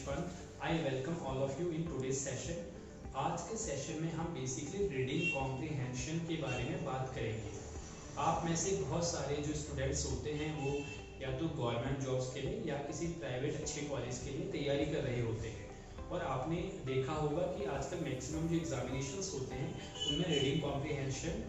Yashwant. I welcome all of you in today's session. आज के session में हम बेसिकली रीडिंग कॉम्प्रिहेंशन के बारे में बात करेंगे। आप में से बहुत सारे जो स्टूडेंट्स होते हैं वो या तो गवर्नमेंट जॉब्स के लिए या किसी प्राइवेट अच्छे कॉलेज के लिए तैयारी कर रहे होते हैं और आपने देखा होगा कि आजकल मैक्सिमम जो एग्जामिनेशंस होते हैं उनमें रीडिंग कॉम्प्रिहेंशन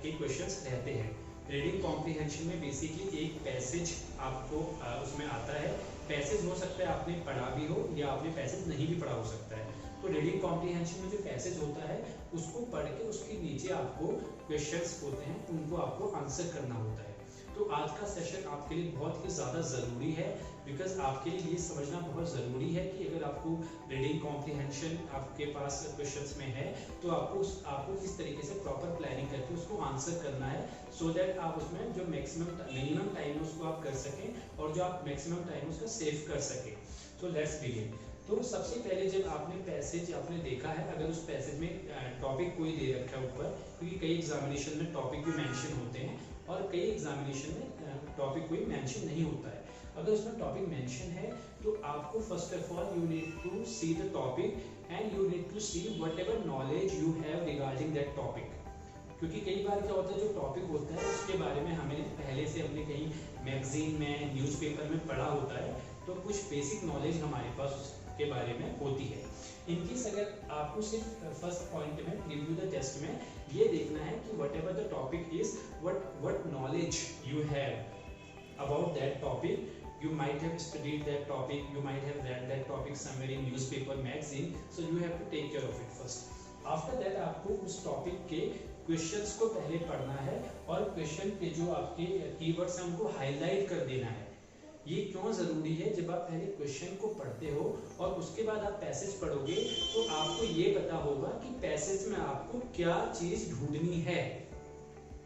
के क्वेश्चंस रहते हैं। रीडिंग कॉम्प्रिहेंशन में बेसिकली एक पैसेज आपको उसमें आता है। पैसेज हो सकता है आपने पढ़ा भी हो या आपने पैसेज नहीं भी पढ़ा हो सकता है। तो रीडिंग कॉम्प्रिहेंशन में जो पैसेज होता है उसको पढ़ के उसके नीचे आपको क्वेश्चंस होते हैं उनको आपको आंसर करना होता है। तो आज का सेशन आपके लिए बहुत ही ज़्यादा ज़रूरी है बिकॉज आपके लिए ये समझना बहुत ज़रूरी है कि अगर आपको रीडिंग कॉम्प्रिहेंशन आपके पास क्वेश्चंस में है तो आपको किस तरीके से प्रॉपर प्लानिंग करके उसको आंसर करना है सो दैट आप उसमें जो मिनिमम टाइम है उसको आप कर सकें और जो आप मैक्सिमम टाइम उसका सेव कर सकें। तो लेट्स बिगिन। तो सबसे पहले जब आपने पैसेज आपने देखा है, अगर उस पैसेज में टॉपिक कोई दे रखा है ऊपर, क्योंकि कई एग्जामिनेशन में टॉपिक भी मेंशन होते हैं और कई एग्जामिनेशन में टॉपिक कोई मेंशन नहीं होता है। अगर उसमें टॉपिक मेंशन है तो आपको first of all you need to see the topic and you need to see whatever knowledge you have regarding that topic. क्योंकि कई बार क्या होता है जो टॉपिक होता है उसके बारे में हमें पहले से हमने कहीं मैगजीन में न्यूज़पेपर में पढ़ा होता है तो कुछ बेसिक नॉलेज हमारे पास उसके बारे में होती है। इनकेस अगर आपको सिर्फ फर्स्ट पॉइंट में रिव्यू द टेस्ट में ये देखना है कि whatever the topic is what knowledge you have about that topic. You might have studied that topic, you might have read that topic somewhere in newspaper, magazine, so you have to take care of it first. After that आपको उस topic के questions को पहले पढ़ना है और question के जो आपके कीवर्ड्स हैं उनको हाईलाइट कर देना है। ये क्यों ज़रूरी है? जब आप पहले क्वेश्चन को पढ़ते हो और उसके बाद आप पैसेज पढ़ोगे तो आपको ये पता होगा कि पैसेज में आपको क्या चीज़ ढूंढनी है,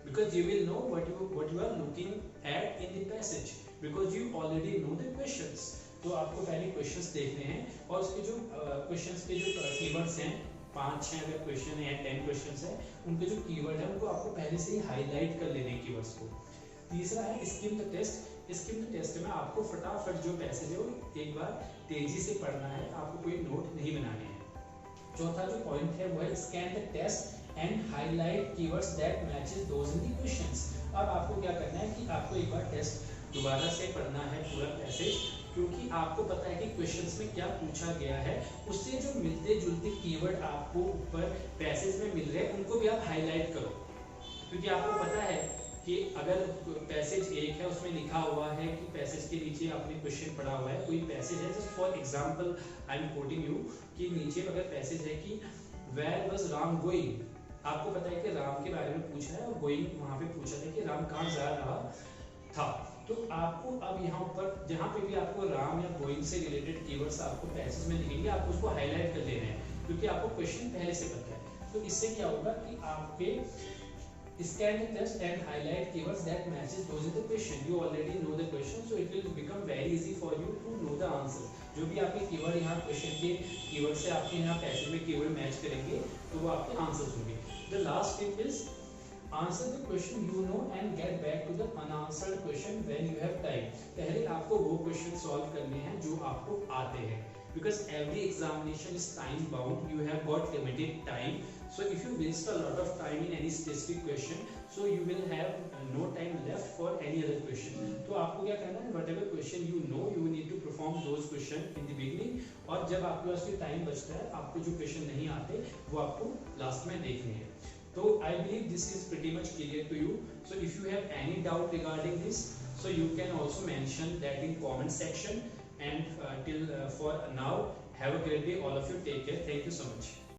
because you will know what you are looking at in the passage because you already know the questions. तो आपको पहले क्वेश्चंस देखने हैं और उसके जो क्वेश्चंस के जो कीवर्ड्स हैं 5-6 अगर क्वेश्चन है 10 क्वेश्चंस है उनके जो कीवर्ड है उनको आपको पहले से ही हाईलाइट कर लेने कीवर्ड्स को। तीसरा है skim the test. Skim the test में आपको फटाफट जो पैसेज है वो एक बार तेजी से पढ़ना है, आपको कोई नोट नहीं बनाने हैं। चौथा जो पॉइंट है वो है scan the test and highlight keywords that matches those in the questions. अब आपको क्या करना है कि आपको एक बार टेस्ट दोबारा से पढ़ना है पूरा पैसेज, क्योंकि आपको पता है कि क्वेश्चंस में क्या पूछा गया है, उससे जो मिलते जुलते कीवर्ड आपको ऊपर पैसेज में मिल रहे हैं उनको भी आप हाईलाइट करो। क्योंकि आपको पता है कि अगर पैसेज एक है उसमें लिखा हुआ है कि पैसेज के नीचे आपने क्वेश्चन पढ़ा हुआ है, कोई पैसेज है just for example I am quoting you कि नीचे अगर पैसेज है कि वेयर वाज राम गोइंग, आपको पता है कि राम के बारे में पूछा है और गोइंग वहां पे पूछा था कि राम कहाँ जा रहा था। तो आपको अब यहाँ पर जहाँ पे भी आपको राम या गोइंग से रिलेटेड कीवर्ड्स आपको पैसेज में दिखेंगे आपको उसको हाईलाइट कर लेना है क्योंकि आपको क्वेश्चन पहले से पता है। तो इससे क्या होगा कि आपके scan the test and highlight keywords that matches those in the question. You already know the question, so it will become very easy for you to know the answer. जो भी आपके कीवर्ड यहाँ क्वेश्चन के keyword से आपके यहाँ passage में keyword match करेंगे तो वो आपके आंसर्स होंगे। The last tip is answer the question you know and get back to the unanswered question when you have time. पहले आपको वो क्वेश्चन सॉल्व करने हैं जो आपको आते हैं because every examination is time bound, you have got limited time, so if you waste a lot of time in any specific question so you will have no time left for any other question. तो आपको क्या करना है, whatever question you know you need to perform those question in the beginning और जब आपके पास time बचता है आपको जो क्वेश्चन नहीं आते वो आपको लास्ट में देखने हैं। तो I believe this is pretty much clear to you. So if you have any doubt regarding this so you can also mention that in comment section and till for now have a great day all of you, take care, thank you so much.